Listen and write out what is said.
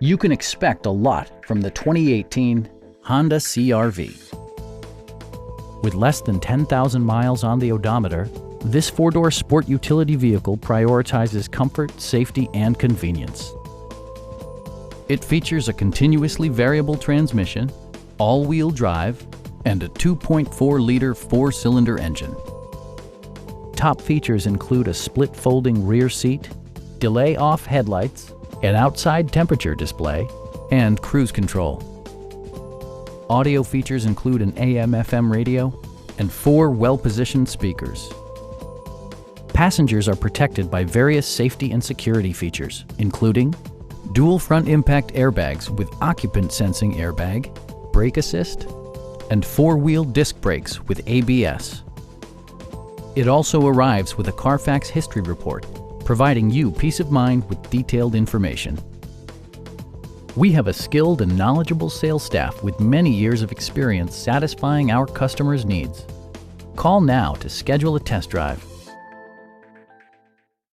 You can expect a lot from the 2018 Honda CR-V. With less than 10,000 miles on the odometer, this four-door sport utility vehicle prioritizes comfort, safety, and convenience. It features a continuously variable transmission, all-wheel drive, and a 2.4-liter four-cylinder engine. Top features include a split folding rear seat, delay-off headlights, an outside temperature display, and cruise control. Audio features include an AM/FM radio and 4 well-positioned speakers. Passengers are protected by various safety and security features, including dual front impact airbags with occupant sensing airbag, brake assist, and 4-wheel disc brakes with ABS. It also arrives with a Carfax history report, providing you peace of mind with detailed information. We have a skilled and knowledgeable sales staff with many years of experience satisfying our customers' needs. Call now to schedule a test drive.